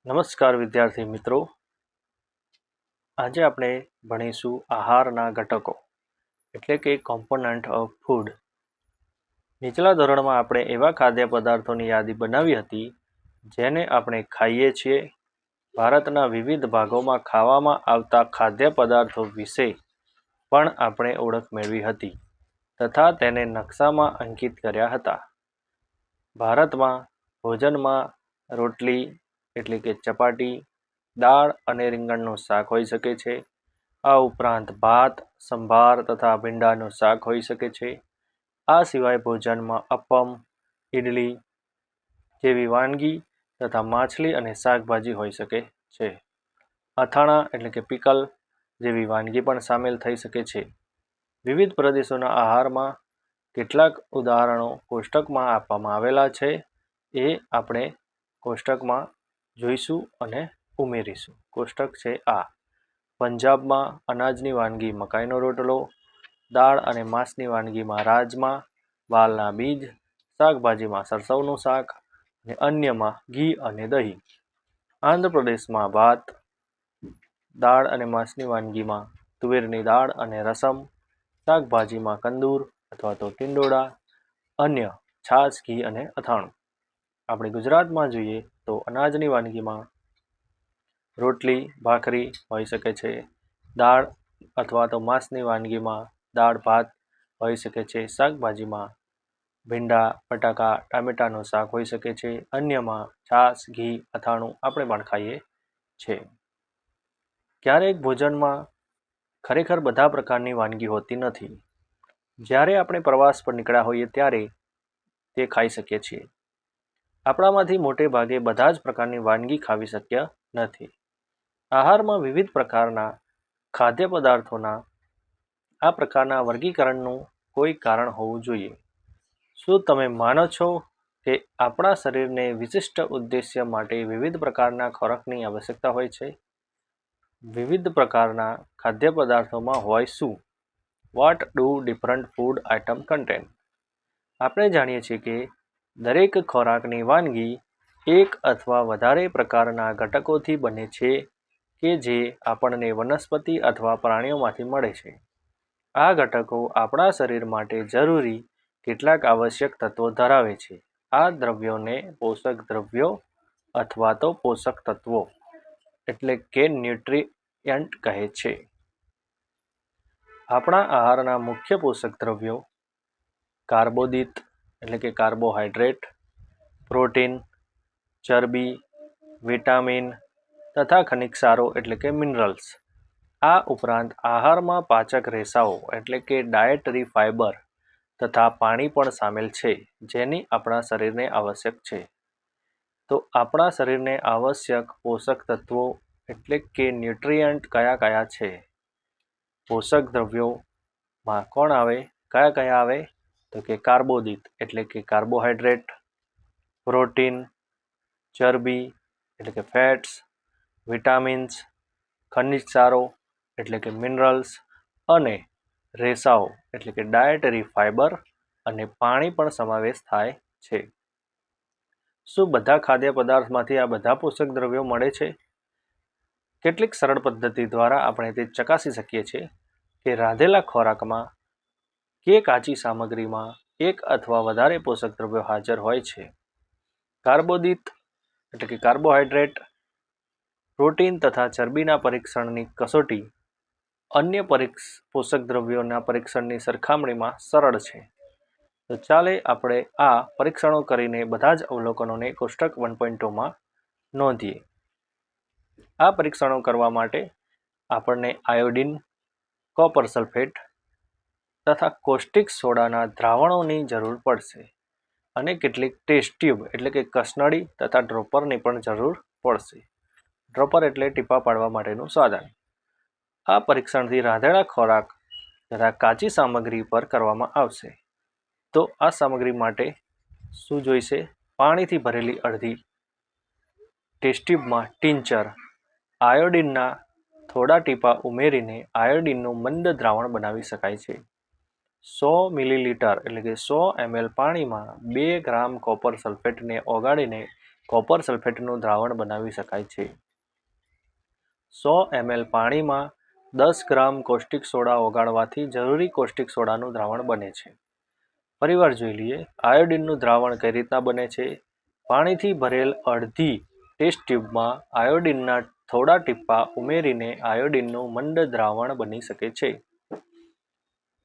નમસ્કાર વિદ્યાર્થી મિત્રો, આજે આપણે ભણીશું આહારના ઘટકો એટલે કે કોમ્પોનન્ટ ઓફ ફૂડ. નીચલા ધોરણમાં આપણે એવા ખાદ્ય પદાર્થોની યાદી બનાવી હતી જેને આપણે ખાઈએ છીએ. ભારતના વિવિધ ભાગોમાં ખાવામાં આવતા ખાદ્ય પદાર્થો વિશે પણ આપણે ઓળખ મેળવી હતી તથા તેને નકશામાં અંકિત કર્યા હતા. ભારતમાં ભોજનમાં રોટલી એટલે કે ચપાટી, દાળ અને રીંગણનું શાક હોઈ શકે છે. આ ઉપરાંત ભાત, સંભાર તથા ભીંડાનું શાક હોઈ શકે છે. આ સિવાય ભોજનમાં અપમ, ઇડલી જેવી વાનગી તથા માછલી અને શાકભાજી હોઈ શકે છે. અથાણા એટલે કે પિકલ જેવી વાનગી પણ સામેલ થઈ શકે છે. વિવિધ પ્રદેશોના આહારમાં કેટલાક ઉદાહરણો કોષ્ટકમાં આપવામાં આવેલા છે, એ આપણે કોષ્ટકમાં જોઈશું અને ઉમેરીશું. કોષ્ટક છે આ. પંજાબમાં અનાજની વાનગી મકાઈનો રોટલો, દાળ અને માંસની વાનગીમાં રાજમા, વાલના બીજ, શાકભાજીમાં સરસવનું શાક અને અન્યમાં ઘી અને દહીં. આંધ્રપ્રદેશમાં ભાત, દાળ અને માંસની વાનગીમાં તુવેરની દાળ અને રસમ, શાકભાજીમાં કંદૂર અથવા તો ટિંડોળા, અન્ય છાશ, ઘી અને અથાણું. આપણે ગુજરાતમાં જોઈએ તો અનાજની વાનગીમાં રોટલી, ભાખરી હોઈ શકે છે. દાળ અથવા તો માંસની વાનગીમાં દાળ ભાત હોઈ શકે છે. શાકભાજીમાં ભીંડા, બટાકા, ટામેટાનું શાક હોઈ શકે છે. અન્યમાં છાશ, ઘી, અથાણું આપણે પણ ખાઈએ છીએ. ક્યારેક ભોજનમાં ખરેખર બધા પ્રકારની વાનગી હોતી નથી. જ્યારે આપણે પ્રવાસ પર નીકળ્યા હોઈએ ત્યારે તે ખાઈ શકીએ છીએ. આપણામાંથી મોટે ભાગે બધા જ પ્રકારની વાનગી ખાવી શક્ય નથી. આહારમાં વિવિધ પ્રકારના ખાદ્ય પદાર્થોના આ પ્રકારના વર્ગીકરણનું કોઈ કારણ હોવું જોઈએ. શું તમે માનો છો કે આપણા શરીરને વિશિષ્ટ ઉદ્દેશ્ય માટે વિવિધ પ્રકારના ખોરાકની આવશ્યકતા હોય છે? વિવિધ પ્રકારના ખાદ્ય પદાર્થોમાં હોય શું? What do different food item contain? આપણે જાણીએ છીએ કે દરેક ખોરાકની વાનગી એક અથવા વધારે પ્રકારના ઘટકોથી બને છે કે જે આપણને વનસ્પતિ અથવા પ્રાણીઓમાંથી મળે છે. આ ઘટકો આપણા શરીર માટે જરૂરી કેટલાક આવશ્યક તત્વો ધરાવે છે. આ દ્રવ્યોને પોષક દ્રવ્યો અથવા તો પોષક તત્વો એટલે કે ન્યુટ્રિયન્ટ કહે છે. આપણા આહારના મુખ્ય પોષક દ્રવ્યો કાર્બોદિત એટલે કે કાર્બોહાઈડ્રેટ, પ્રોટીન, ચરબી, વિટામિન તથા ખનિજ ક્ષારો એટલે કે મિનરલ્સ. આ ઉપરાંત આહારમાં પાચક રેસાઓ એટલે કે ડાયટરી ફાઇબર તથા પાણી પણ સામેલ છે, જેની આપણા શરીરને આવશ્યક છે. તો આપણા શરીરને આવશ્યક પોષક તત્વો એટલે કે ન્યુટ્રિયન્ટ કયા કયા છે? પોષક દ્રવ્યોમાં કોણ આવે? કયા કયા આવે? તો કે કાર્બોદિત એટલે કે કાર્બોહાઈડ્રેટ, પ્રોટીન, ચરબી એટલે કે ફેટ્સ, વિટામિન્સ, ખનિજ ક્ષારો એટલે કે મિનરલ્સ અને રેસાઓ એટલે કે ડાયટરી ફાઇબર અને પાણી પણ સમાવેશ થાય છે. શું બધા ખાદ્ય પદાર્થમાંથી આ બધા પોષક દ્રવ્યો મળે છે? કેટલીક સરળ પદ્ધતિ દ્વારા આપણે તે ચકાસી શકીએ છીએ કે રાંધેલા ખોરાકમાં કે કાચી સામગ્રીમાં એક અથવા વધારે પોષક દ્રવ્યો હાજર હોય છે. કાર્બોદિત એટલે કે કાર્બોહાઈડ્રેટ, પ્રોટીન તથા ચરબીના પરીક્ષણની કસોટી અન્ય પોષક દ્રવ્યોના પરીક્ષણની સરખામણીમાં સરળ છે. તો ચાલે આપણે આ પરીક્ષણો કરીને બધા જ અવલોકનોને કોષ્ટક 1.2માં નોંધીએ. આ પરીક્ષણો કરવા માટે આપણને આયોડિન, કોપર સલ્ફેટ તથા કોસ્ટિક સોડાના દ્રાવણોની જરૂર પડશે અને કેટલીક ટેસ્ટ ટ્યુબ એટલે કે કસનળી તથા ડ્રોપરની પણ જરૂર પડશે. ડ્રોપર એટલે ટીપા પાડવા માટેનું સાધન. આ પરીક્ષણથી રાંધેલા ખોરાક તથા કાચી સામગ્રી પર કરવામાં આવશે. તો આ સામગ્રી માટે શું જોઈશે? પાણીથી ભરેલી અડધી ટેસ્ટ ટ્યુબમાં ટિંચર આયોડિનના થોડા ટીપા ઉમેરીને આયોડિનનું મંદ દ્રાવણ બનાવી શકાય છે. 100 મિલીલીટર એટલે કે 100 ml પાણીમાં 2 ગ્રામ કોપર સલ્ફેટને ઓગાળીને કોપર સલ્ફેટનું દ્રાવણ બનાવી શકાય છે. 100 ml પાણીમાં 10 ગ્રામ કોસ્ટિક સોડા ઓગાળવાથી જરૂરી કોસ્ટિક સોડાનું દ્રાવણ બને છે. ફરીવાર જોઈ લઈએ આયોડિનનું દ્રાવણ કઈ રીતના બને છે. પાણીથી ભરેલ અડધી ટેસ્ટ ટ્યુબમાં આયોડિનના થોડા ટીપા ઉમેરીને આયોડિનનું મંદ દ્રાવણ બની શકે છે.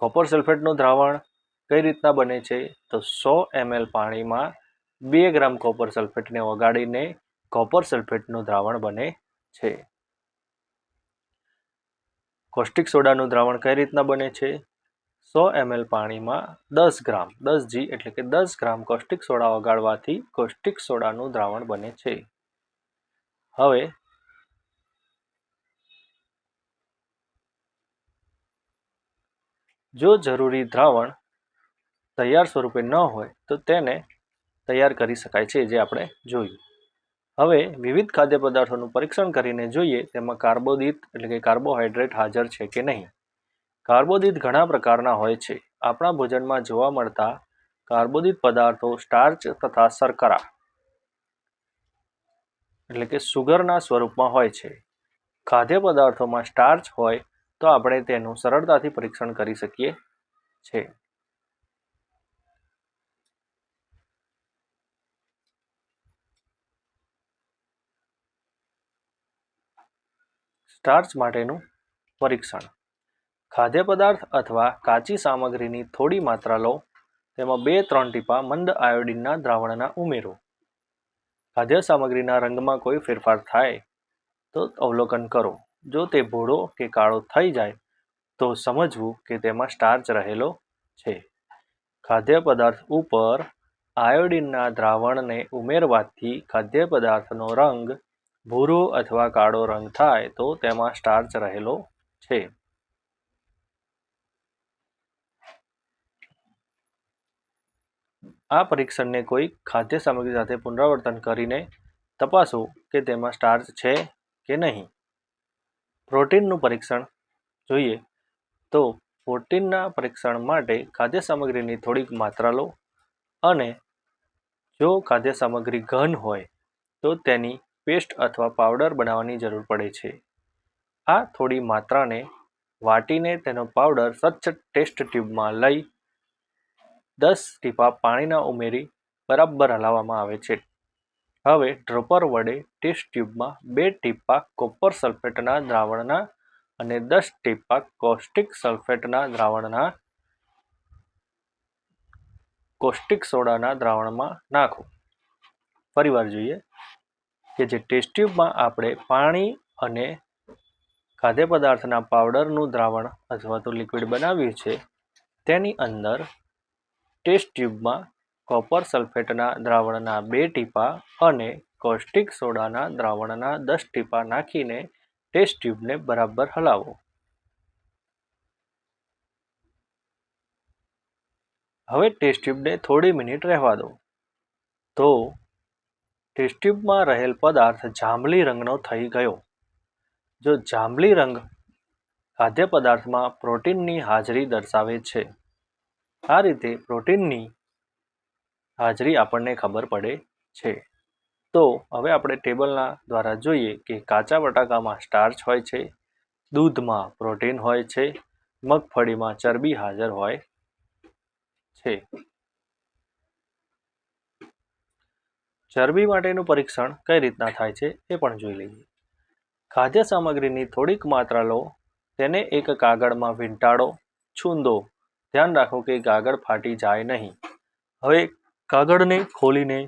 કોપર સલ્ફેટનું દ્રાવણ કઈ રીતના બને છે તો 100 ml પાણીમાં 2 ગ્રામ કોપર સલ્ફેટને ઓગાળીને કોપર સલ્ફેટનું દ્રાવણ બને છે. કોસ્ટિક સોડાનું દ્રાવણ કઈ રીતના બને છે. 100 ml પાણીમાં 10 ગ્રામ 10G એટલે કે 10 ગ્રામ કોસ્ટિક સોડા ઓગાળવાથી કોસ્ટિક સોડાનું દ્રાવણ બને છે. હવે જો જરૂરી દ્રાવણ તૈયાર સ્વરૂપે ન હોય તો તેને તૈયાર કરી શકાય છે, જે આપણે જોયું. હવે વિવિધ ખાદ્ય પદાર્થોનું પરીક્ષણ કરીને જોઈએ તેમાં કાર્બોદિત એટલે કે કાર્બોહાઈડ્રેટ હાજર છે કે નહીં. કાર્બોદિત ઘણા પ્રકારના હોય છે. આપણા ભોજનમાં જોવા મળતા કાર્બોદિત પદાર્થો સ્ટાર્ચ તથા શર્કરા એટલે કે સુગરના સ્વરૂપમાં હોય છે. ખાદ્ય પદાર્થોમાં સ્ટાર્ચ હોય તો આપણે તેનું સરળતાથી પરીક્ષણ કરી શકીએ છીએ. સ્ટાર્ચ માટેનું પરીક્ષણ. ખાદ્ય પદાર્થ અથવા કાચી સામગ્રીની થોડી માત્રા લો, તેમાં 2-3 ટીપા મંદ આયોડિનના દ્રાવણના ઉમેરો. ખાદ્ય સામગ્રીના રંગમાં કોઈ ફેરફાર થાય તો અવલોકન કરો. જો તે ભૂરો કે કાળો થઈ જાય તો સમજવું કે તેમાં સ્ટાર્ચ રહેલો છે. ખાદ્ય પદાર્થ ઉપર આયોડિનના દ્રાવણને ઉમેરવાથી ખાદ્ય પદાર્થનો રંગ ભૂરો અથવા કાળો રંગ થાય તો તેમાં સ્ટાર્ચ રહેલો છે. આ પરીક્ષણને કોઈ ખાદ્ય સામગ્રી સાથે પુનરાવર્તન કરીને તપાસો કે તેમાં સ્ટાર્ચ છે કે નહીં. પ્રોટીનનું પરીક્ષણ જોઈએ તો પ્રોટીનના પરીક્ષણ માટે ખાદ્ય સામગ્રીની થોડીક માત્રા લો અને જો ખાદ્ય સામગ્રી ઘન હોય તો તેની પેસ્ટ અથવા પાવડર બનાવવાની જરૂર પડે છે. આ થોડી માત્રાને વાટીને તેનો પાવડર સ્વચ્છ ટેસ્ટ ટ્યુબમાં લઈ 10 ટીપા પાણીના ઉમેરી બરાબર હલાવવામાં આવે છે. હવે ડ્રોપર વડે ટેસ્ટ ટ્યુબમાં 2 ટીપા કોપર સલ્ફેટના દ્રાવણના અને 10 ટીપા કોસ્ટિક સલ્ફેટના દ્રાવણના કોસ્ટિક સોડાના દ્રાવણમાં નાખો. ફરીવાર જોઈએ કે જે ટેસ્ટ ટ્યુબમાં આપણે પાણી અને ખાદ્ય પદાર્થના પાવડરનું દ્રાવણ અથવા તો લિક્વિડ બનાવ્યું છે તેની અંદર ટેસ્ટ ટ્યુબમાં કોપર સલ્ફેટના દ્રાવણના 2 ટીપા અને કોસ્ટિક સોડાના દ્રાવણના 10 ટીપા નાખીને ટેસ્ટ ટ્યુબને બરાબર હલાવો. હવે ટેસ્ટ ટ્યુબને થોડી મિનિટ રહેવા દો તો ટેસ્ટ ટ્યુબમાં રહેલ પદાર્થ જાંબલી રંગનો થઈ ગયો. જો જાંબલી રંગ ખાદ્ય પદાર્થમાં પ્રોટીનની હાજરી દર્શાવે છે. આ રીતે પ્રોટીનની હાજરી આપણને ખબર પડે છે. તો હવે આપણે ટેબલના દ્વારા જોઈએ કે કાચા બટાકામાં સ્ટાર્ચ હોય છે, દૂધમાં પ્રોટીન હોય છે, મગફળીમાં ચરબી હાજર હોય છે. ચરબી માટેનું પરીક્ષણ કઈ રીતના થાય છે એ પણ જોઈ લઈએ. ખાદ્ય સામગ્રીની થોડીક માત્રા લો, તેને એક કાગળમાં વીંટાળો, છૂંદો. ધ્યાન રાખો કે કાગળ ફાટી જાય નહીં. હવે કાગળને ખોલીને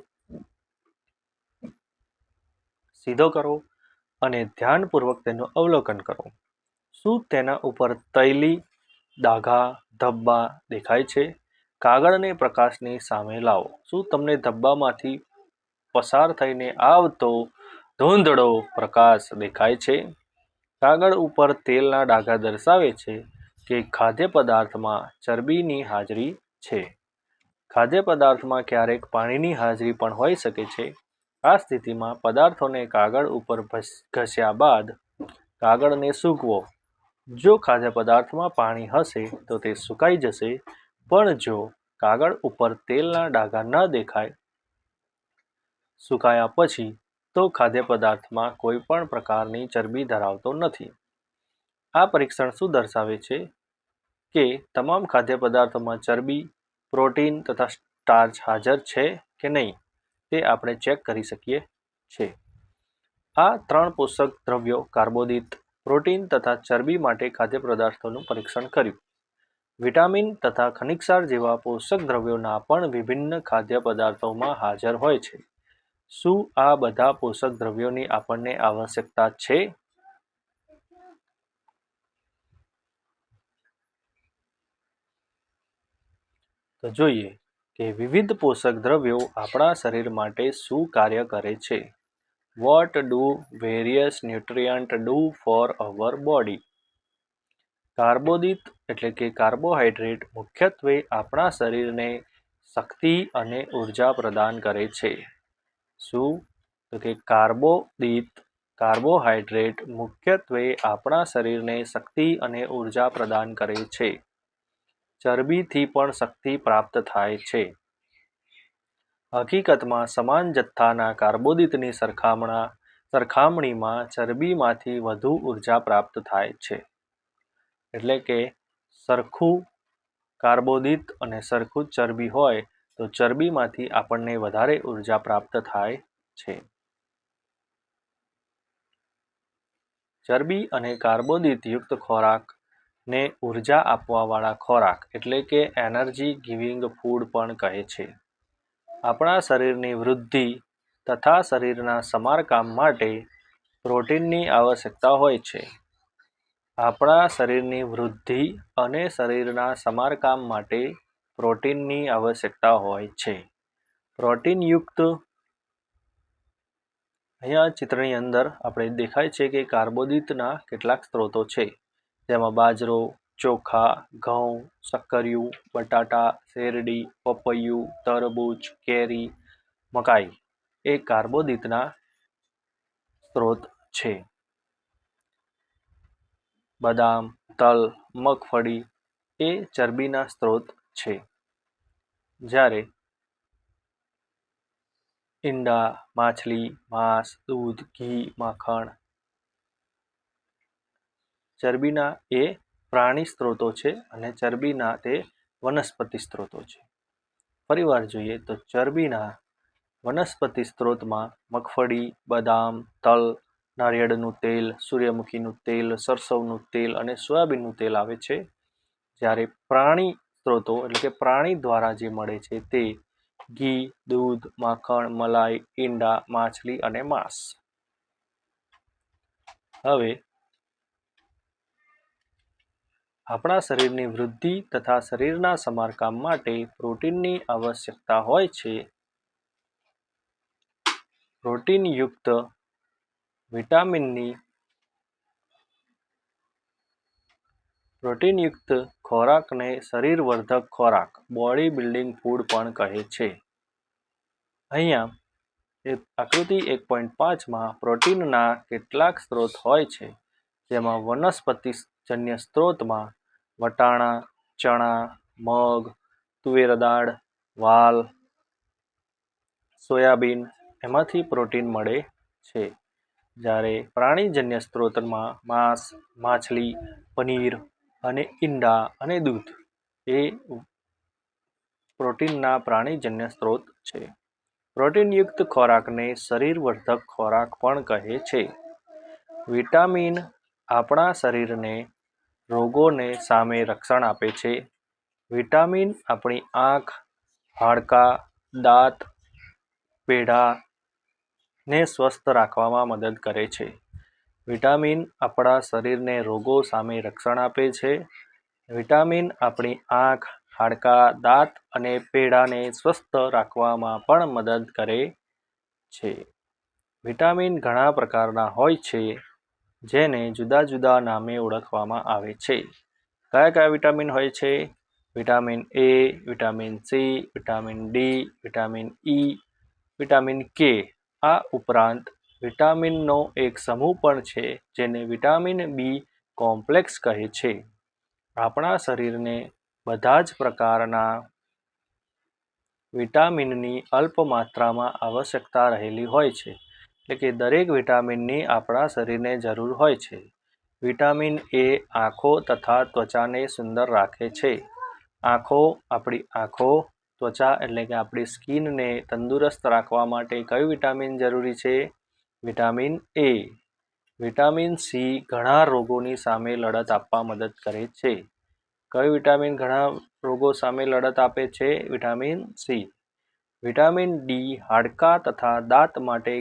સીધો કરો અને ધ્યાનપૂર્વક તેનું અવલોકન કરો. શું તેના ઉપર તૈલી, ડાઘા, ધબ્બા દેખાય છે? કાગળને પ્રકાશની સામે લાવો. શું તમને ધબ્બામાંથી પસાર થઈને આવતો ધૂંધળો પ્રકાશ દેખાય છે? કાગળ ઉપર તેલના ડાઘા દર્શાવે છે કે ખાદ્ય પદાર્થમાં ચરબીની હાજરી છે. ખાદ્ય પદાર્થમાં ક્યારેક પાણીની હાજરી પણ હોઈ શકે છે. આ સ્થિતિમાં પદાર્થોને કાગળ ઉપર ઘસ્યા બાદ કાગળને સૂકવો. જો ખાદ્ય પદાર્થમાં પાણી હશે તો તે સુકાઈ જશે, પણ જો કાગળ ઉપર તેલના ડાઘા ન દેખાય, સુકાયા પછી તો ખાદ્ય પદાર્થમાં કોઈ પણ પ્રકારની ચરબી ધરાવતો નથી. આ પરીક્ષણ શું દર્શાવે છે કે તમામ ખાદ્ય પદાર્થોમાં ચરબી, પ્રોટીન તથા સ્ટાર્ચ હાજર છે કે નહીં તે આપણે ચેક કરી શકીએ છીએ. આ 3 પોષક દ્રવ્યો કાર્બોદિત, પ્રોટીન તથા ચરબી માટે ખાદ્ય પદાર્થોનું પરીક્ષણ કર્યું. વિટામિન તથા ખનિજસાર જેવા પોષક દ્રવ્યોના પણ વિભિન્ન ખાદ્ય પદાર્થોમાં હાજર હોય છે. શું આ બધા પોષક દ્રવ્યોની આપણને આવશ્યકતા છે? તો જોઈએ કે વિવિધ પોષક દ્રવ્યો આપણા શરીર માટે શું કાર્ય કરે છે. What do various nutrient do for our body? કાર્બોદિત એટલે કે કાર્બોહાઈડ્રેટ મુખ્યત્વે આપણા શરીરને શક્તિ અને ઉર્જા પ્રદાન કરે છે. શું? તો કે કાર્બોહાઈડ્રેટ મુખ્યત્વે આપણા શરીરને શક્તિ અને ઉર્જા પ્રદાન કરે છે. ચરબીથી પણ શક્તિ પ્રાપ્ત થાય છે. હકીકતમાં સમાન જથ્થાના કાર્બોદિતની સરખામણીમાં ચરબીમાંથી વધુ ઉર્જા પ્રાપ્ત થાય છે. એટલે કે સરખું કાર્બોદિત અને સરખું ચરબી હોય તો ચરબીમાંથી આપણને વધારે ઉર્જા પ્રાપ્ત થાય છે. ચરબી અને કાર્બોદિત યુક્ત ખોરાકને ઉર્જા આપવાવાળા ખોરાક એટલે કે એનર્જી ગિવિંગ ફૂડ પણ કહે છે. આપણા શરીરની વૃદ્ધિ તથા શરીરના સમારકામ માટે પ્રોટીનની આવશ્યકતા હોય છે. આપણા શરીરની વૃદ્ધિ અને શરીરના સમારકામ માટે પ્રોટીનની આવશ્યકતા હોય છે. પ્રોટીનયુક્ત અહીંયા ચિત્રની અંદર આપણે દેખાય છે કે કાર્બોદિતના કેટલાક સ્ત્રોતો છે. જેમાં બાજરો, ચોખા, ઘઉં, શક્કરિયું, બટાટા, શેરડી, પપૈયું, તરબૂચ, કેરી, મકાઈ એ કાર્બોદિતના સ્ત્રોત છે. બદામ, તલ, મગફળી એ ચરબીના સ્ત્રોત છે. જ્યારે ઈંડા, માછલી, માંસ, દૂધ, ઘી, માખણ ચરબીના એ પ્રાણી સ્ત્રોતો છે અને ચરબીના તે વનસ્પતિ સ્ત્રોતો છે. ફરીવાર જોઈએ તો ચરબીના વનસ્પતિ સ્ત્રોતમાં મગફળી, બદામ, તલ, નારિયેળનું તેલ, સૂર્યમુખીનું તેલ, સરસવનું તેલ અને સોયાબીનનું તેલ આવે છે. જ્યારે પ્રાણી સ્ત્રોતો એટલે કે પ્રાણી દ્વારા જે મળે છે તે ઘી, દૂધ, માખણ, મલાઈ, ઈંડા, માછલી અને માંસ. હવે આપણા શરીરની વૃદ્ધિ તથા શરીરના સમારકામ માટે પ્રોટીનની આવશ્યકતા હોય છે. પ્રોટીનયુક્ત ખોરાકને શરીરવર્ધક ખોરાક બોડી બિલ્ડિંગ ફૂડ પણ કહે છે. અહીંયા આકૃતિ 1.5માં પ્રોટીનના કેટલાક સ્ત્રોત હોય છે. જેમાં વનસ્પતિજન્ય સ્ત્રોતમાં વટાણા, ચણા, મગ, તુવેર દાળ, વાલ, સોયાબીન એમાંથી પ્રોટીન મળે છે. જ્યારે પ્રાણીજન્ય સ્ત્રોતમાં માંસ, માછલી, પનીર અને ઈંડા અને દૂધ એ પ્રોટીનના પ્રાણીજન્ય સ્ત્રોત છે. પ્રોટીનયુક્ત ખોરાકને શરીરવર્ધક ખોરાક પણ કહે છે. વિટામિન આપણા શરીરને રોગોને સામે રક્ષણ આપે છે. વિટામિન આપણી આંખ, હાડકાં, દાંત, પેઢાને સ્વસ્થ રાખવામાં મદદ કરે છે. વિટામિન આપણા શરીરને રોગો સામે રક્ષણ આપે છે. વિટામિન આપણી આંખ, હાડકાં, દાંત અને પેઢાને સ્વસ્થ રાખવામાં પણ મદદ કરે છે. વિટામિન ઘણા પ્રકારના હોય છે જેને જુદા જુદા નામે ઓળખવામાં આવે છે. કયા કયા વિટામિન હોય છે? Vitamin A, vitamin C, vitamin D, vitamin E, vitamin કે. આ ઉપરાંત વિટામિનનો એક સમૂહ પણ છે જેને વિટામિન બી કોમ્પ્લેક્સ કહે છે. આપણા શરીરને બધા જ પ્રકારના વિટામિનની અલ્પ માત્રામાં આવશ્યકતા રહેલી હોય છે. એટલે કે દરેક વિટામિનની આપણા શરીરને જરૂર હોય છે. વિટામિન એ આંખો તથા ત્વચાને સુંદર રાખે છે. આપણી આંખો, ત્વચા એટલે કે આપણી સ્કિનને તંદુરસ્ત રાખવા માટે કયું વિટામિન જરૂરી છે? Vitamin A. વિટામિન સી ઘણા રોગોની સામે લડત આપવા મદદ કરે છે. કયું વિટામિન ઘણા રોગો સામે લડત આપે છે? Vitamin C. વિટામિન ડી હાડકાં તથા દાંત માટે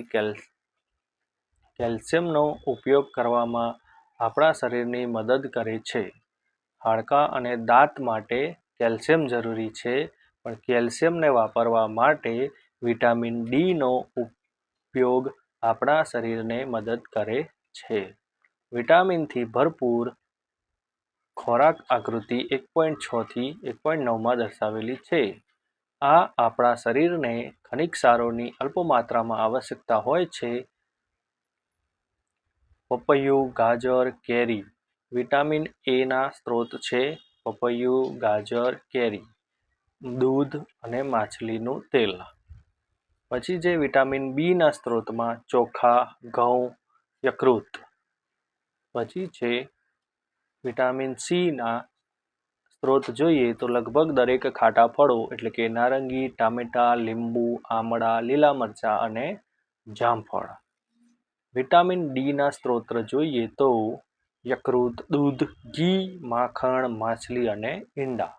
કેલ્શિયમનો ઉપયોગ કરવામાં આપણા શરીરની મદદ કરે છે. હાડકાં અને દાંત માટે કેલ્શિયમ જરૂરી છે, પણ કેલ્શિયમને વાપરવા માટે વિટામિન ડીનો ઉપયોગ આપણા શરીરને મદદ કરે છે. વિટામિનથી ભરપૂર ખોરાક આકૃતિ 1.6 થી 1.9માં દર્શાવેલી છે. આ આપણા શરીરને ખનિજ ક્ષારોની અલ્પ માત્રામાં આવશ્યકતા હોય છે. પપૈયું, ગાજર, કેરી વિટામિન એના સ્ત્રોત છે. પપૈયું, ગાજર, કેરી, દૂધ અને માછલીનું તેલ. પછી જે વિટામિન બીના સ્ત્રોતમાં ચોખા, ઘઉં, યકૃત. પછી છે વિટામિન સીના સ્ત્રોત જોઈએ તો લગભગ દરેક ખાટા ફળો એટલે કે નારંગી, ટામેટાં, લીંબુ, આમળા, લીલા મરચાં અને જામફળ. વિટામિન ડીના સ્ત્રોત જોઈએ તો યકૃત, દૂધ, ઘી, માખણ, માછલી અને ઈંડા.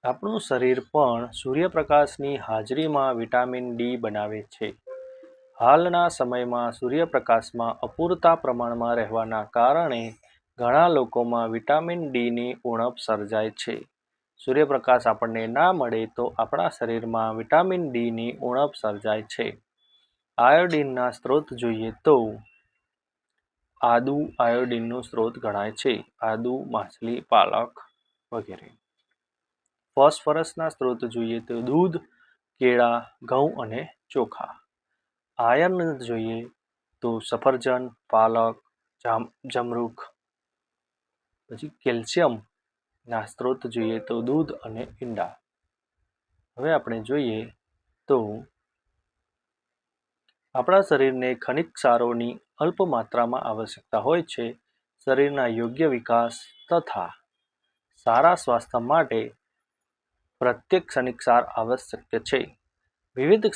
આપણું શરીર પણ સૂર્યપ્રકાશની હાજરીમાં વિટામિન ડી બનાવે છે. હાલના સમયમાં સૂર્યપ્રકાશમાં અપૂરતા પ્રમાણમાં રહેવાના કારણે ઘણા લોકોમાં વિટામિન ડીની ઉણપ સર્જાય છે. સૂર્યપ્રકાશ આપણને ના મળે તો આપણા શરીરમાં વિટામિન ડીની ઉણપ સર્જાય છે. આયોડિનના સ્ત્રોત જોઈએ તો આદુ આયોડિનનું સ્ત્રોત ગણાય છે. આદુ, માછલી, પાલક વગેરે. ફોસ્ફરસના સ્ત્રોત જોઈએ તો દૂધ, કેળા, ઘઉં અને ચોખા. આયર્ન જોઈએ તો સફરજન, પાલક, જમરૂખ. પછી કેલ્શિયમના સ્ત્રોત જોઈએ તો દૂધ અને ઈંડા. હવે આપણે જોઈએ તો આપણા શરીરને ખનિજ ક્ષારોની અલ્પ માત્રામાં આવશ્યકતા હોય છે. શરીરના યોગ્ય વિકાસ તથા સારા સ્વાસ્થ્ય માટે પ્રત્યેક ખનિજ ક્ષાર આવશ્યક છે. વિવિધ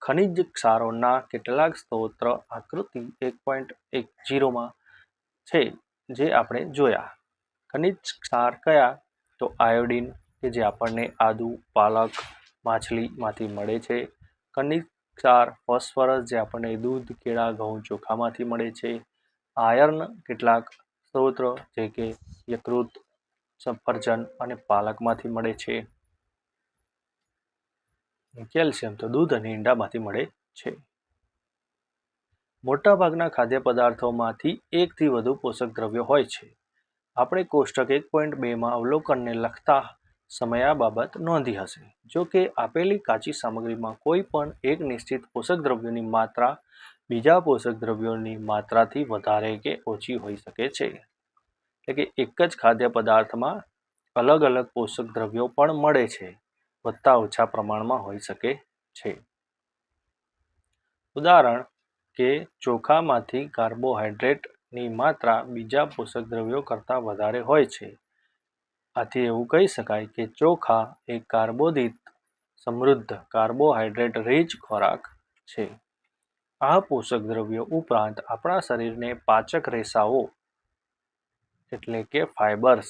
ખનિજ ક્ષારોના કેટલાક સ્ત્રોત આકૃતિ 1.10માં છે જે આપણે જોયા. ખનિજ ક્ષાર કયા? તો આયોડિન કે જે આપણને આદુ, પાલક, માછલીમાંથી મળે છે. ખનિજ ક્ષાર ફોસ્ફરસ જે આપણને દૂધ, કેળા, ઘઉં, ચોખામાંથી મળે છે. આયર્ન કેટલાક સ્ત્રોત જે કે યકૃત, સફરજન અને પાલકમાંથી મળે છે. કેલ્શિયમ તો દૂધ અને ઈંડામાંથી મળે છે. મોટાભાગના ખાદ્ય પદાર્થોમાંથી એકથી વધુ પોષક દ્રવ્યો હોય છે. આપણે કોષ્ટક 1.2માં અવલોકનને લગતા સમય આ બાબત નોંધી હશે. જો કે આપેલી કાચી સામગ્રીમાં કોઈ પણ એક નિશ્ચિત પોષક દ્રવ્યોની માત્રા બીજા પોષક દ્રવ્યોની માત્રાથી વધારે કે ઓછી હોઈ શકે છે. એટલે કે એક જ ખાદ્ય પદાર્થમાં અલગ અલગ પોષક દ્રવ્યો પણ મળે છે. વધતા ઓછા પ્રમાણમાં હોઈ શકે છે. ઉદાહરણ કે ચોખામાંથી કાર્બોહાઈડ્રેટની માત્રા બીજા પોષક દ્રવ્યો કરતાં વધારે હોય છે. આથી એવું કહી શકાય કે ચોખા એ કાર્બોદિત સમૃદ્ધ કાર્બોહાઈડ્રેટ રીચ ખોરાક છે. આ પોષક દ્રવ્યો ઉપરાંત આપણા શરીરને પાચક રેસાઓ એટલે કે ફાઇબર્સ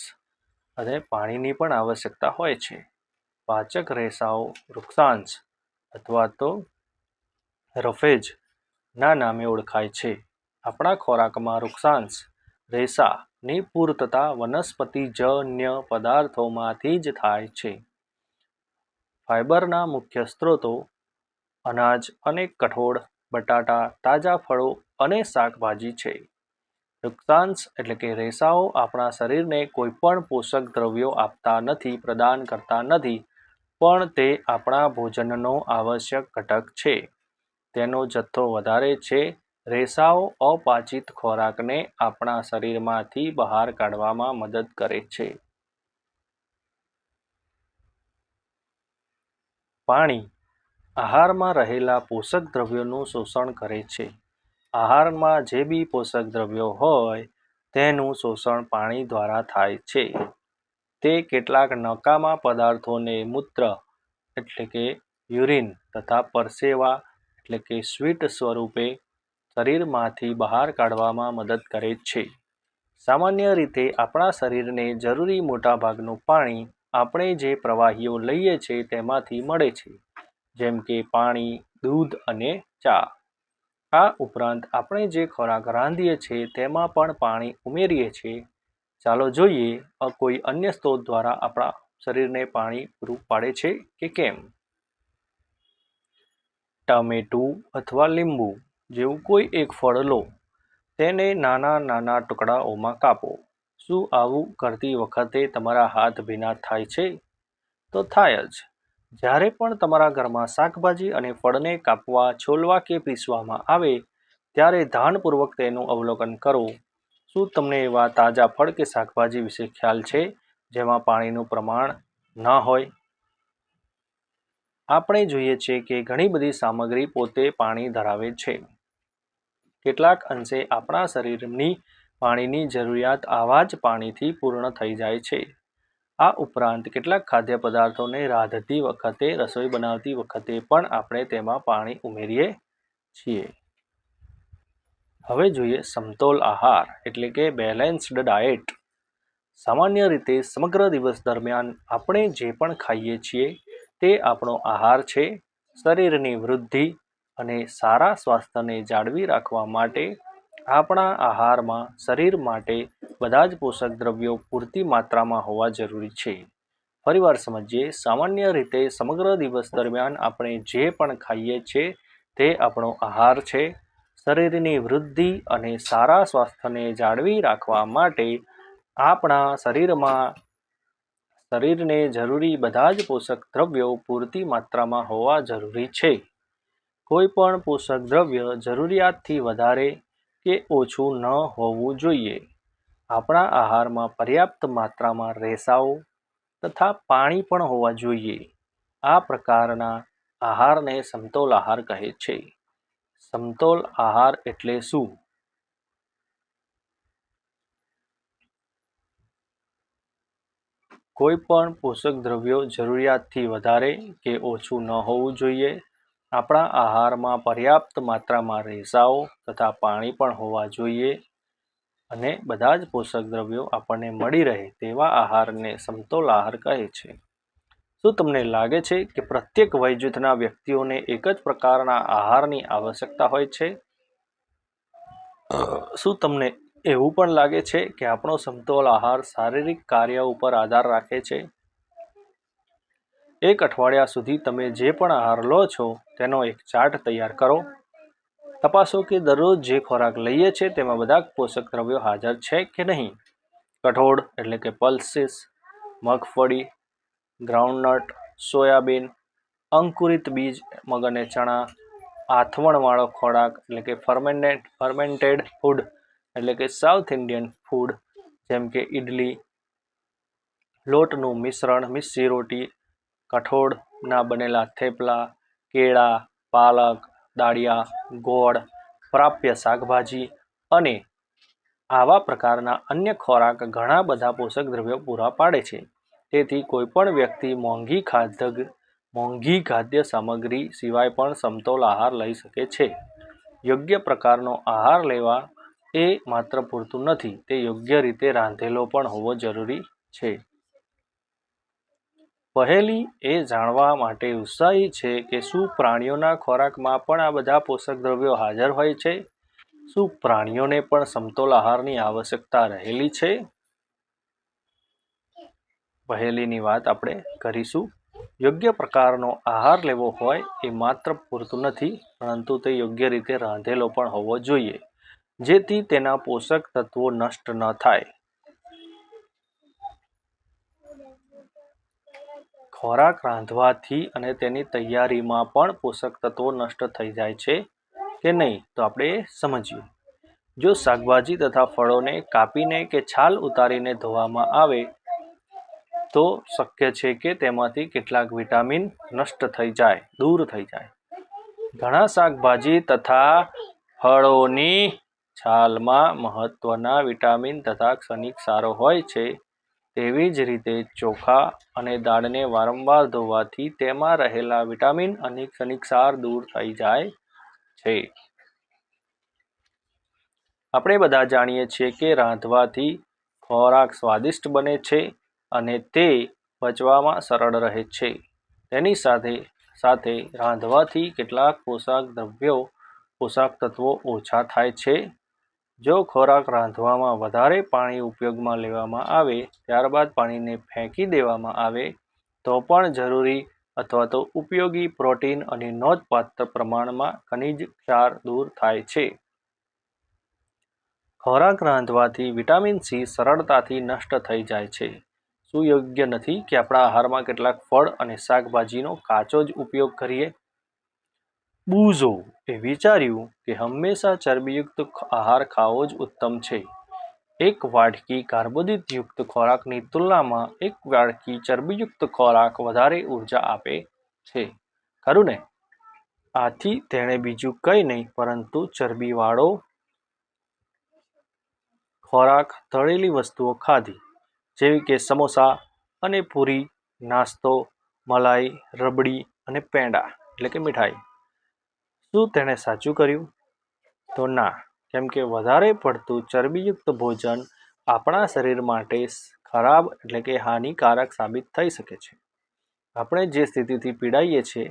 અને પાણીની પણ આવશ્યકતા હોય છે. પાચક રેસાઓ વૃક્ષાંશ અથવા તો રફેજ ના નામે ઓળખાય છે. આપણા ખોરાકમાં વૃક્ષાંશ રેસાની પૂર્તતા વનસ્પતિજન્ય પદાર્થોમાંથી જ થાય છે. ફાઇબરના મુખ્ય સ્ત્રોતો અનાજ અને કઠોળ, બટાટા, તાજા ફળો અને શાકભાજી છે. વૃક્ષાંશ એટલે કે રેસાઓ આપણા શરીરને કોઈપણ પોષક દ્રવ્યો આપતા નથી, પ્રદાન કરતા નથી, પણ તે આપણા ભોજનનો આવશ્યક ઘટક છે. તેનો જથ્થો વધારે છે. રેસાઓ અપાચિત ખોરાકને આપણા શરીરમાંથી બહાર કાઢવામાં મદદ કરે છે. પાણી આહારમાં રહેલા પોષક દ્રવ્યોનું શોષણ કરે છે. આહારમાં જે બી પોષક દ્રવ્યો હોય તેનું શોષણ પાણી દ્વારા થાય છે. તે કેટલાક નકામા પદાર્થોને મૂત્ર એટલે કે યુરિન તથા પરસેવા એટલે કે સ્વીટ સ્વરૂપે શરીરમાંથી બહાર કાઢવામાં મદદ કરે છે. સામાન્ય રીતે આપણા શરીરને જરૂરી મોટાભાગનું પાણી આપણે જે પ્રવાહીઓ લઈએ છીએ તેમાંથી મળે છે, જેમ કે પાણી, દૂધ અને ચા. આ ઉપરાંત આપણે જે ખોરાક રાંધીએ છીએ તેમાં પણ પાણી ઉમેરીએ છીએ. ચાલો જોઈએ કોઈ અન્ય સ્ત્રોત દ્વારા આપણા શરીરને પાણી પૂરું પાડે છે કે કેમ. ટામેટું અથવા લીંબુ જેવું કોઈ એક ફળ લો, તેને નાના નાના ટુકડાઓમાં કાપો. શું આવું કરતી વખતે તમારા હાથ ભીના થાય છે? તો થાય જ. જ્યારે પણ તમારા ઘરમાં શાકભાજી અને ફળને કાપવા, છોલવા કે પીસવામાં આવે ત્યારે ધ્યાનપૂર્વક તેનું અવલોકન કરો. શું તમને એવા તાજા ફળ કે શાકભાજી વિશે ખ્યાલ છે જેમાં પાણીનું પ્રમાણ ન હોય? આપણે જોઈએ છીએ કે ઘણી બધી સામગ્રી પોતે પાણી ધરાવે છે. કેટલાક અંશે આપણા શરીરની પાણીની જરૂરિયાત આવા જ પાણીથી પૂર્ણ થઈ જાય છે. આ ઉપરાંત કેટલાક ખાદ્ય પદાર્થોને રાંધતી વખતે, રસોઈ બનાવતી વખતે પણ આપણે તેમાં પાણી ઉમેરીએ છીએ. હવે જોઈએ સમતોલ આહાર એટલે કે બેલેન્સ્ડ ડાયટ. સામાન્ય રીતે સમગ્ર દિવસ દરમિયાન આપણે જે પણ ખાઈએ છીએ તે આપણો આહાર છે. શરીરની વૃદ્ધિ અને સારા સ્વાસ્થ્યને જાળવી રાખવા માટે આપણા આહારમાં શરીર માટે બધા જ પોષક દ્રવ્યો પૂરતી માત્રામાં હોવા જરૂરી છે. ફરીવાર સમજીએ. સામાન્ય રીતે સમગ્ર દિવસ દરમિયાન આપણે જે પણ ખાઈએ છીએ તે આપણો આહાર છે. શરીરની વૃદ્ધિ અને સારા સ્વાસ્થ્યને જાળવી રાખવા માટે આપણા શરીરને જરૂરી બધા જ પોષક દ્રવ્યો પૂરતી માત્રામાં હોવા જરૂરી છે. કોઈ પણ પોષક દ્રવ્ય જરૂરિયાતથી વધારે કે ઓછું ન હોવું જોઈએ. આપણા આહારમાં પર્યાપ્ત માત્રામાં રેસાઓ તથા પાણી પણ હોવા જોઈએ. આ પ્રકારના આહારને સમતોલ આહાર કહે છે. સમતોલ આહાર એટલે શું? કોઈ પણ પોષક દ્રવ્યો જરૂરિયાતથી વધારે કે ઓછું ન હોવું જોઈએ. આપણા આહારમાં પર્યાપ્ત માત્રામાં રેસાઓ તથા પાણી પણ હોવા જોઈએ અને બધા જ પોષક દ્રવ્યો આપણને મળી રહે તેવા આહારને સમતોલ આહાર કહે છે. શું તમને લાગે છે કે પ્રત્યેક વય જૂથના વ્યક્તિઓને એક જ પ્રકારના આહારની આવશ્યકતા હોય છે? શું તમને એવું પણ લાગે છે કે આપણો સમતોલ આહાર શારીરિક કાર્ય ઉપર આધાર રાખે છે? એક અઠવાડિયા સુધી તમે જે પણ આહાર લો છો તેનો એક ચાર્ટ તૈયાર કરો. તપાસો કે દરરોજ જે ખોરાક લઈએ છીએ તેમાં બધા પોષક દ્રવ્યો હાજર છે કે નહીં. કઠોળ એટલે કે પલ્સીસ, મગફળી, ગ્રાઉન્ડનટ, સોયાબીન, અંકુરિત બીજ, મગ અને ચણા, આથવણવાળો ખોરાક એટલે કે ફર્મેન્ટેડ ફૂડ એટલે કે સાઉથ ઇન્ડિયન ફૂડ જેમ કે ઇડલી, લોટનું મિશ્રણ, મિસ્સી રોટી, કઠોળના બનેલા થેપલા, કેળા, પાલક, દાળિયા, ગોળ, પ્રાપ્ય શાકભાજી અને આવા પ્રકારના અન્ય ખોરાક ઘણા બધા પોષક દ્રવ્યો પૂરા પાડે છે. તેથી કોઈપણ વ્યક્તિ મોંઘી ખાદ્ય સામગ્રી સિવાય પણ સમતોલ આહાર લઈ શકે છે. યોગ્ય પ્રકારનો આહાર લેવા એ માત્ર પૂરતું નથી, તે યોગ્ય રીતે રાંધેલો પણ હોવો જરૂરી છે. પહેલી એ જાણવા માટે ઉત્સાહી છે કે શું પ્રાણીઓના ખોરાકમાં પણ આ બધા પોષક દ્રવ્યો હાજર હોય છે? શું પ્રાણીઓને પણ સમતોલ આહારની આવશ્યકતા રહેલી છે? પહેલીની વાત આપણે કરીશું. યોગ્ય પ્રકારનો આહાર લેવો હોય એ માત્ર પૂરતું નથી, પરંતુ તે યોગ્ય રીતે રાંધેલો પણ હોવો જોઈએ, જેથી તેના પોષક તત્વો નષ્ટ ન થાય. ખોરાક રાંધવાથી અને તેની તૈયારીમાં પણ પોષક તત્વો નષ્ટ થઈ જાય છે કે નહીં, તો આપણે સમજીએ. જો શાકભાજી તથા ફળોને કાપીને કે છાલ ઉતારીને ધોવામાં આવે તો શક્ય છે કે તેમાંથી કેટલાક વિટામિન નષ્ટ થઈ જાય, દૂર થઈ જાય. ઘણા શાકભાજી તથા ફળોની છાલમાં મહત્વના વિટામિન તથા ખનિજ ક્ષારો હોય છે. તેવી જ રીતે ચોખા અને દાળને વારંવાર ધોવાથી તેમાં રહેલા વિટામિન અને ખનિજ ક્ષાર દૂર થઈ જાય છે. આપણે બધા જાણીએ છીએ કે રાંધવાથી ખોરાક સ્વાદિષ્ટ બને છે અને તે પચવામાં સરળ રહે છે. તેની સાથે સાથે રાંધવાથી કેટલાક પોષક તત્વો ઓછા થાય છે. જો ખોરાક રાંધવામાં વધારે પાણી ઉપયોગમાં લેવામાં આવે ત્યારબાદ પાણીને ફેંકી દેવામાં આવે તો પણ જરૂરી અથવા તો ઉપયોગી પ્રોટીન અને નોંધપાત્ર પ્રમાણમાં ખનિજ ક્ષાર દૂર થાય છે. ખોરાક રાંધવાથી વિટામિન સી સરળતાથી નષ્ટ થઈ જાય છે. શું યોગ્ય નથી કે આપણા આહારમાં કેટલાક ફળ અને શાકભાજીનો કાચો જ ઉપયોગ કરીએ? બુઝો એ વિચાર્યું કે હંમેશા ચરબીયુક્ત આહાર ખાવો જ ઉત્તમ છે. એક વાટકી કાર્બોદિતયુક્ત ખોરાકની તુલનામાં એક વાટકી ચરબીયુક્ત ખોરાક વધારે ઉર્જા આપે છે, ખરું ને? આથી તેણે બીજું કંઈ નહીં પરંતુ ચરબીવાળો ખોરાક, તળેલી વસ્તુઓ ખાધી, જેવી કે સમોસા અને પૂરી, નાસ્તો, મલાઈ, રબડી અને પેંડા એટલે કે મીઠાઈ. શું તેણે સાચું કર્યું? તો ના, કેમ કે વધારે પડતું ચરબીયુક્ત ભોજન આપણા શરીર માટે ખરાબ એટલે કે હાનિકારક સાબિત થઈ શકે છે. આપણે જે સ્થિતિથી પીડાઈએ છીએ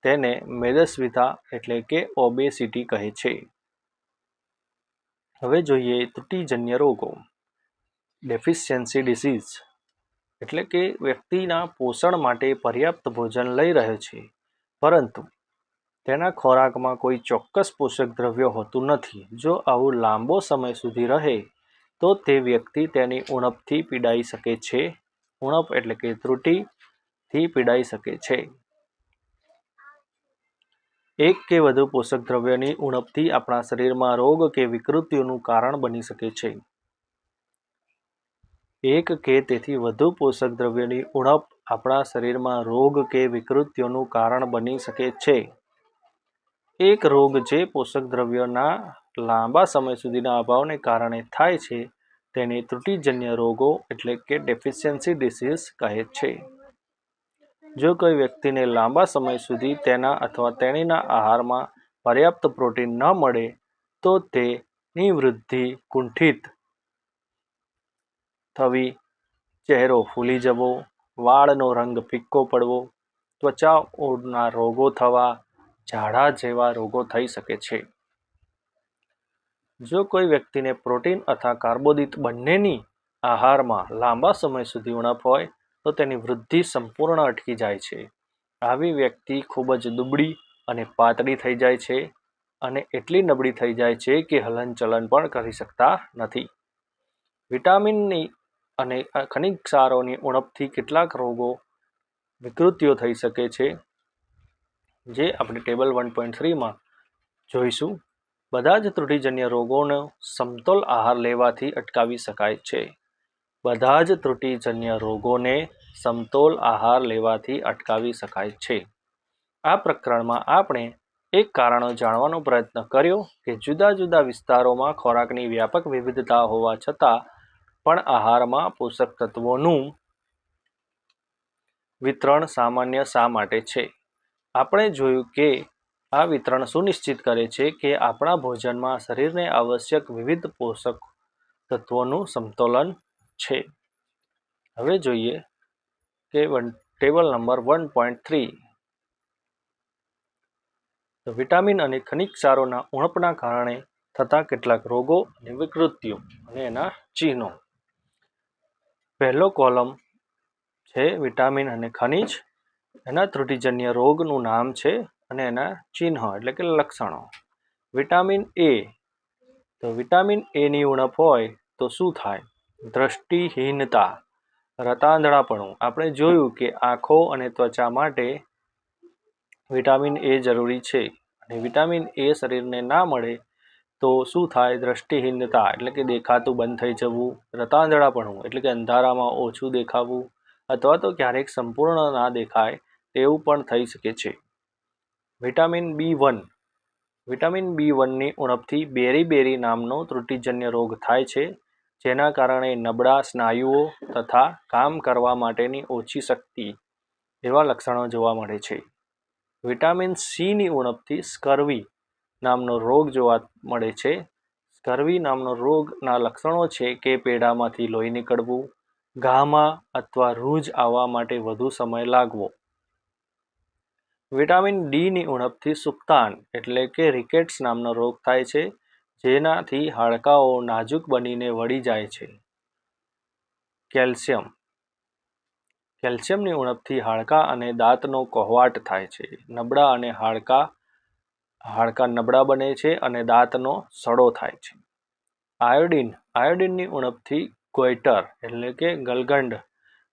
તેને મેદસ્વીતા એટલે કે ઓબેસિટી કહે છે. હવે જોઈએ ત્રુટિજન્ય રોગો. ડેફિશિયન્સી ડિસીઝ એટલે કે વ્યક્તિના પોષણ માટે પર્યાપ્ત ભોજન લઈ રહ્યો છે પરંતુ તેના ખોરાકમાં કોઈ ચોક્કસ પોષક દ્રવ્ય હોતું નથી. જો આવું લાંબો સમય સુધી રહે તો તે વ્યક્તિ તેની ઉણપથી પીડાઈ શકે છે. ઉણપ એટલે કે ત્રુટિથી પીડાઈ શકે છે. એક કે વધુ પોષક દ્રવ્યની ઉણપથી આપણા શરીરમાં રોગ કે વિકૃતિઓનું કારણ બની શકે છે. એક કે તેથી વધુ પોષક દ્રવ્યોની ઉણપ આપણા શરીરમાં રોગ કે વિકૃતિઓનું કારણ બની શકે છે. એક રોગ જે પોષક દ્રવ્યોના લાંબા સમય સુધીના અભાવને કારણે થાય છે તેને ત્રુટિજન્ય રોગો એટલે કે ડેફિશિયન્સી ડિસીઝ કહે છે. જો કોઈ વ્યક્તિને લાંબા સમય સુધી તેના અથવા તેણીના આહારમાં પર્યાપ્ત પ્રોટીન ન મળે તો તેની વૃદ્ધિ કુંઠિત થવી, ચહેરો ફૂલી જવો, વાળનો રંગ ફિક્કો પડવો, ત્વચાના રોગો થવા, ઝાડા જેવા રોગો થઈ શકે છે. જો કોઈ વ્યક્તિને પ્રોટીન અથવા કાર્બોદિત બંનેની આહારમાં લાંબા સમય સુધી ઉણપ હોય તો તેની વૃદ્ધિ સંપૂર્ણ અટકી જાય છે. આવી વ્યક્તિ ખૂબ જ દુબળી અને પાતળી થઈ જાય છે અને એટલી નબળી થઈ જાય છે કે હલનચલન પણ કરી શકતા નથી. વિટામિનની અને ખનિજ ક્ષારોની ઉણપથી કેટલાક રોગો વિકૃતિઓ થઈ શકે છે જે આપણે ટેબલ 1.3માં જોઈશું. બધા જ ત્રુટિજન્ય રોગોનો સમતોલ આહાર લેવાથી અટકાવી શકાય છે. બધા જ ત્રુટિજન્ય રોગોને સમતોલ આહાર લેવાથી અટકાવી શકાય છે. આ પ્રકરણમાં આપણે એક કારણો જાણવાનો પ્રયત્ન કર્યો કે જુદા જુદા વિસ્તારોમાં ખોરાકની વ્યાપક વિવિધતા હોવા છતાં પણ આહારમાં પોષક તત્વોનું વિતરણ સામાન્ય શા માટે છે. આપણે જોયું કે આ વિતરણ સુનિશ્ચિત કરે છે કે આપણા ભોજનમાં શરીરને આવશ્યક વિવિધ પોષક તત્વોનું સમતોલન છે. હવે જોઈએ કે ટેબલ નંબર 1.3. તો વિટામિન અને ખનિજ ક્ષારોના ઉણપના કારણે થતા કેટલાક રોગો અને વિકૃતિઓ અને એના ચિહ્નો. પહેલો કોલમ છે વિટામિન અને ખનિજ, એના ત્રુટિજન્ય રોગનું નામ છે અને એના ચિહ્નો એટલે કે લક્ષણો. વિટામિન એ, તો વિટામિન એની ઉણપ હોય તો શું થાય? દ્રષ્ટિહીનતા, રતાંધળાપણું. આપણે જોયું કે આંખો અને ત્વચા માટે વિટામિન એ જરૂરી છે અને વિટામિન એ શરીરને ના મળે તો શું થાય? દ્રષ્ટિહીનતા એટલે કે દેખાતું બંધ થઈ જવું, રતાંધળાપણું એટલે કે અંધારામાં ઓછું દેખાવું, અથવા તો ક્યારેક સંપૂર્ણ ના દેખાય તેવું પણ થઈ શકે છે. Vitamin B1. વિટામિન B1ની ઉણપથી બેરી-બેરી નામનો ત્રુટિજન્ય રોગ થાય છે, જેના કારણે નબળા સ્નાયુઓ તથા કામ કરવા માટેની ઓછી શક્તિ એવા લક્ષણો જોવા મળે છે. વિટામિન Cની ઉણપથી સ્કર્વી નામનો રોગ જોવા મળે છે. સ્કર્વી નામનો રોગના લક્ષણો છે કે પેડામાંથી લોહી નીકળવું, ઘામાં અથવા રૂઝ આવવા માટે વધુ સમય લાગવો. વિટામિન Dની ઉણપથી સુક્તાન એટલે કે રિકેટ્સ નામનો રોગ થાય છે, જેનાથી હાડકાઓ નાજુક બનીને વળી જાય છે. કેલ્શિયમ. કેલ્શિયમની ઉણપથી હાડકાં અને દાંતનો કોહવાટ થાય છે. નબળા અને હાડકાં નબળા બને છે અને દાંતનો સડો થાય છે. આયોડિન. આયોડિનની ઉણપથી ગોઈટર એટલે કે ગલગંડ,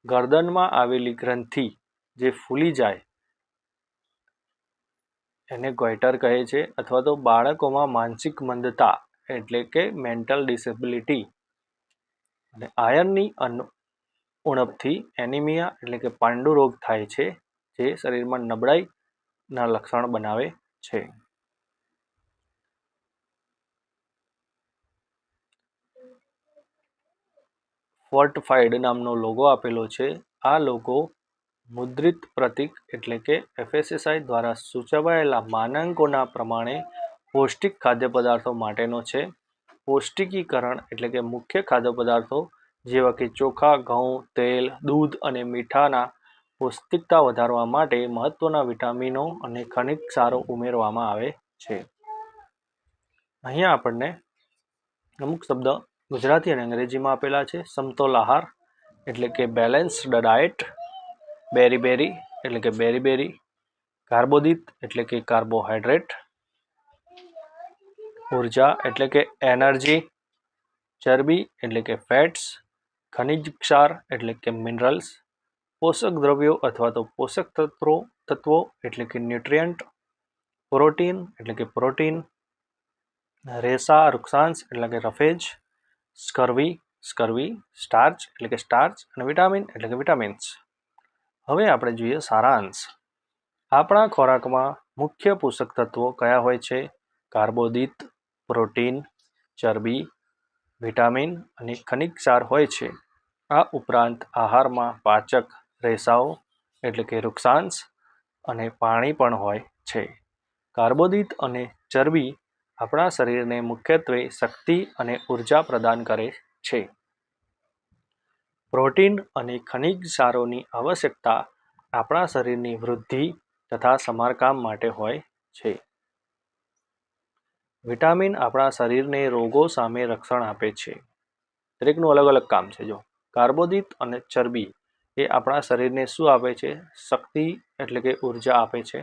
ગરદનમાં આવેલી ગ્રંથિ જે ફૂલી જાય એને ગોઈટર કહે છે, અથવા તો બાળકોમાં માનસિક મંદતા એટલે કે મેન્ટલ ડિસેબિલિટી. અને આયર્નની ઉણપથી એનિમિયા એટલે કે પાંડુ રોગ થાય છે, જે શરીરમાં નબળાઈના લક્ષણ બનાવે છે. ફોર્ટિફાઈડ નામનો લોગો આપેલો છે. આ લોગો મુદ્રિત પ્રતીક એટલે કે FSSAI દ્વારા સૂચવાયેલા માનાંકોના પ્રમાણે પૌષ્ટિક ખાદ્ય પદાર્થો માટેનો છે. પૌષ્ટિકીકરણ એટલે કે મુખ્ય ખાદ્ય પદાર્થો જેવા કે ચોખા, ઘઉં, તેલ, દૂધ અને મીઠાના પૌષ્ટિકતા વધારવા માટે મહત્વના વિટામિનો અને ખનિજ ક્ષારો ઉમેરવામાં આવે છે. અહીંયા આપણને અમુક શબ્દ ગુજરાતી અને અંગ્રેજીમાં આપેલા છે. સમતોલ આહાર એટલે કે બેલેન્સ્ડ ડાયટ, બેરી-બેરી એટલે કે બેરી-બેરી, કાર્બોદિત એટલે કે કાર્બોહાઈડ્રેટ, ઉર્જા એટલે કે એનર્જી, ચરબી એટલે કે ફેટ્સ, ખનિજ ક્ષાર એટલે કે મિનરલ્સ, પોષક દ્રવ્યો અથવા તો પોષક તત્વો એટલે કે ન્યુટ્રિયન્ટ, પ્રોટીન એટલે કે પ્રોટીન, રેસા વૃક્ષાંશ એટલે કે રફેજ, સ્કર્વી, સ્ટાર્ચ એટલે કે સ્ટાર્ચ અને વિટામિન એટલે કે વિટામિન્સ. હવે આપણે જોઈએ સારાંશ. આપણા ખોરાકમાં મુખ્ય પોષક તત્વો કયા હોય છે? કાર્બોદિત, પ્રોટીન, ચરબી, વિટામિન અને ખનિજ ક્ષાર હોય છે. આ ઉપરાંત આહારમાં પાચક રેસાઓ એટલે કે વૃક્ષાંશ અને પાણી પણ હોય છે. કાર્બોદિત અને ચરબી આપણા શરીરને મુખ્યત્વે શક્તિ અને ઉર્જા પ્રદાન કરે છે. પ્રોટીન અને ખનિજ ક્ષારોની આવશ્યકતા આપણા શરીરની વૃદ્ધિ તથા સમારકામ માટે હોય છે. વિટામિન આપણા શરીરને રોગો સામે રક્ષણ આપે છે. દરેકનું અલગ અલગ કામ છે. જો કાર્બોદિત અને ચરબી એ આપણા શરીરને શું આપે છે? શક્તિ એટલે કે ઉર્જા આપે છે.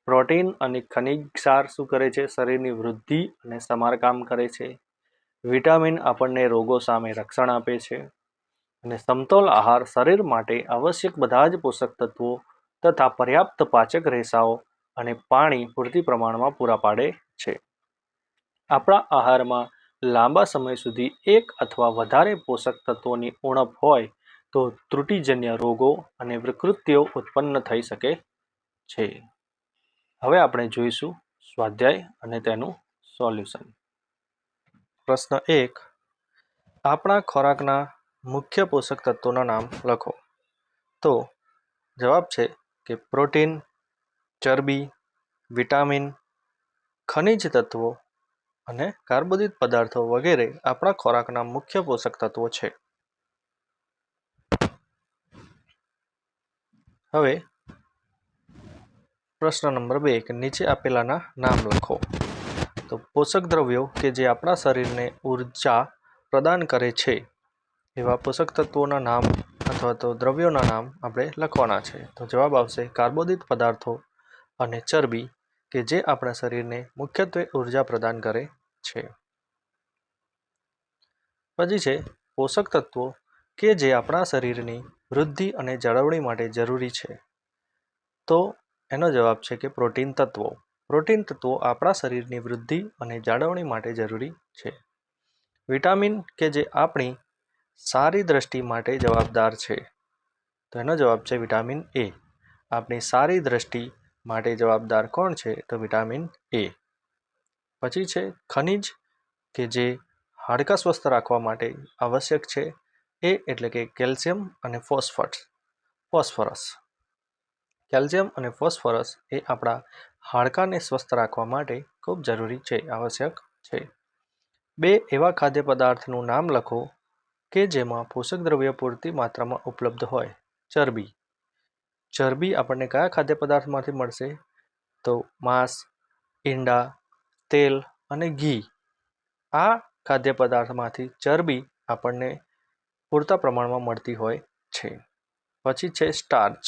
પ્રોટીન અને ખનિજ ક્ષાર શું કરે છે? શરીરની વૃદ્ધિ અને સમારકામ કરે છે. વિટામિન આપણને રોગો સામે રક્ષણ આપે છે. અને સમતોલ આહાર શરીર માટે આવશ્યક બધા જ પોષક તત્વો તથા પર્યાપ્ત પાચક રેસાઓ અને પાણી પૂરતી પ્રમાણમાં પૂરા પાડે છે. આપણા આહારમાં લાંબા સમય સુધી એક અથવા વધારે પોષક તત્વોની ઉણપ હોય તો ત્રુટિજન્ય રોગો અને વિકૃતિઓ ઉત્પન્ન થઈ શકે છે. હવે આપણે જોઈશું સ્વાધ્યાય અને તેનું સોલ્યુશન. પ્રશ્ન 1. આપણા ખોરાકના મુખ્ય પોષક તત્વોના નામ લખો. તો જવાબ છે કે પ્રોટીન, ચરબી, વિટામિન, ખનિજ તત્વો અને કાર્બોદિત પદાર્થો વગેરે આપણા ખોરાકના મુખ્ય પોષક તત્વો છે. હવે પ્રશ્ન નંબર 2 કે નીચે આપેલાના નામ લખો. તો પોષક દ્રવ્યો કે જે આપણા શરીરને ઉર્જા પ્રદાન કરે છે એવા પોષક તત્વોના નામ અથવા તો દ્રવ્યોના નામ આપણે લખવાના છે. તો જવાબ આવશે કાર્બોદિત પદાર્થો અને ચરબી કે જે આપણા શરીરને મુખ્યત્વે ઉર્જા પ્રદાન કરે છે. પછી છે પોષક તત્વો કે જે આપણા શરીરની વૃદ્ધિ અને જાળવણી માટે જરૂરી છે. તો એનો જવાબ છે કે પ્રોટીન તત્વો. પ્રોટીન તત્વો આપણા શરીરની વૃદ્ધિ અને જાળવણી માટે જરૂરી છે. વિટામિન કે જે આપણી સારી દ્રષ્ટિ માટે જવાબદાર છે. તો એનો જવાબ છે વિટામિન એ. આપણી સારી દ્રષ્ટિ માટે જવાબદાર કોણ છે? તો વિટામિન એ. પછી છે ખનિજ કે જે હાડકાં સ્વસ્થ રાખવા માટે આવશ્યક છે. એ એટલે કે કેલ્શિયમ અને ફોસ્ફરસ. કેલ્શિયમ અને ફોસ્ફરસ એ આપણા હાડકાંને સ્વસ્થ રાખવા માટે ખૂબ જરૂરી છે, આવશ્યક છે. 2 એવા ખાદ્ય પદાર્થનું નામ લખો કે જેમાં પોષક દ્રવ્ય પૂરતી માત્રામાં ઉપલબ્ધ હોય. ચરબી. ચરબી આપણને કયા ખાદ્ય પદાર્થમાંથી મળશે? તો માંસ, ઈંડા, તેલ અને ઘી. આ ખાદ્ય પદાર્થમાંથી ચરબી આપણને પૂરતા પ્રમાણમાં મળતી હોય છે. પછી છે સ્ટાર્ચ.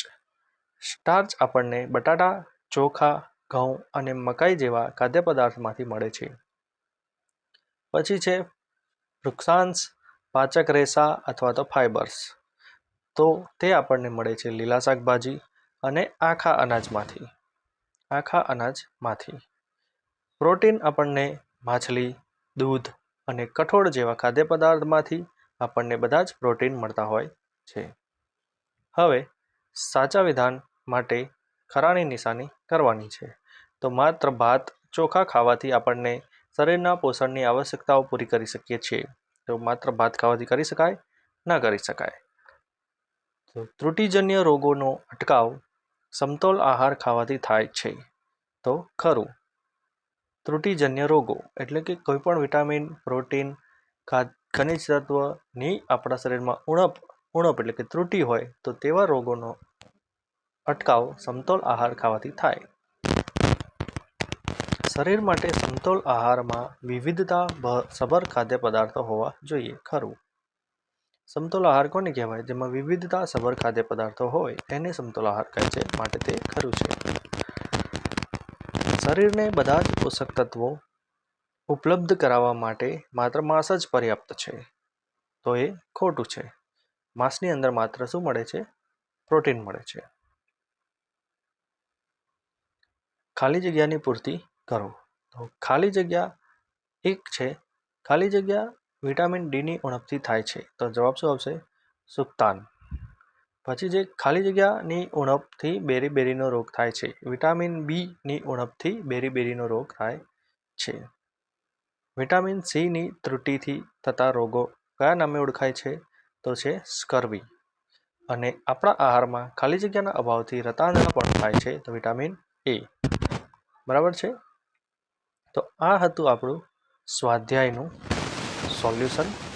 સ્ટાર્ચ આપણને બટાટા, ચોખા, ઘઉં અને મકાઈ જેવા ખાદ્ય પદાર્થમાંથી મળે છે. પછી છે વૃક્ષાંશ, પાચક રેસા અથવા તો ફાઇબર્સ. તો તે આપણને મળે છે લીલા શાકભાજી અને આખા અનાજમાંથી. પ્રોટીન આપણને માછલી, દૂધ અને કઠોળ જેવા ખાદ્ય પદાર્થમાંથી આપણને બધા જ પ્રોટીન મળતા હોય છે. હવે સાચા વિધાન માટે ખરાની નિશાની કરવાની છે. તો માત્ર ભાત, ચોખા ખાવાથી આપણને શરીરના પોષણની આવશ્યકતાઓ પૂરી કરી શકીએ છીએ. તો માત્ર ભાત ખાવાથી કરી શકાય? ન કરી શકાય. તો ત્રુટિજન્ય રોગોનો અટકાવ સમતોલ આહાર ખાવાથી થાય છે. તો ખરું. ત્રુટિજન્ય રોગો એટલે કે કોઈપણ વિટામિન, પ્રોટીન, ખનિજ તત્વની આપણા શરીરમાં ઉણપ એટલે કે ત્રુટિ હોય તો તેવા રોગોનો અટકાવ સમતોલ આહાર ખાવાથી થાય. શરીર માટે સમતોલ આહારમાં વિવિધતાસભર ખાદ્ય પદાર્થો હોવા જોઈએ. ખરું. સમતોલ આહાર કોને કહેવાય? જેમાં વિવિધતાસભર ખાદ્ય પદાર્થો હોય એને સમતોલ આહાર કહે છે, માટે તે ખરું છે. શરીરને બધા જ પોષક તત્વો ઉપલબ્ધ કરાવવા માટે માત્ર માંસ જ પર્યાપ્ત છે. તો એ ખોટું છે. માંસની અંદર માત્ર શું મળે છે? પ્રોટીન મળે છે. ખાલી જગ્યાની પૂર્તિ કરો. તો ખાલી જગ્યા એક છે. ખાલી જગ્યા વિટામિન ડીની ઉણપથી થાય છે. તો જવાબ શું આવશે? સુક્તાન. પછી જે ખાલી જગ્યાની ઉણપથી બેરી-બેરીનો રોગ થાય છે. વિટામિન બીની ઉણપથી બેરી-બેરીનો રોગ થાય છે. વિટામિન સીની ત્રુટિથી થતા રોગો કયા નામે ઓળખાય છે? તો છે સ્કર્વી. અને આપણા આહારમાં ખાલી જગ્યાના અભાવથી રતાંધણા પણ થાય છે. તો વિટામિન એ. બરાબર છે. તો આ હતું આપણું સ્વાધ્યાયનું સોલ્યુશન.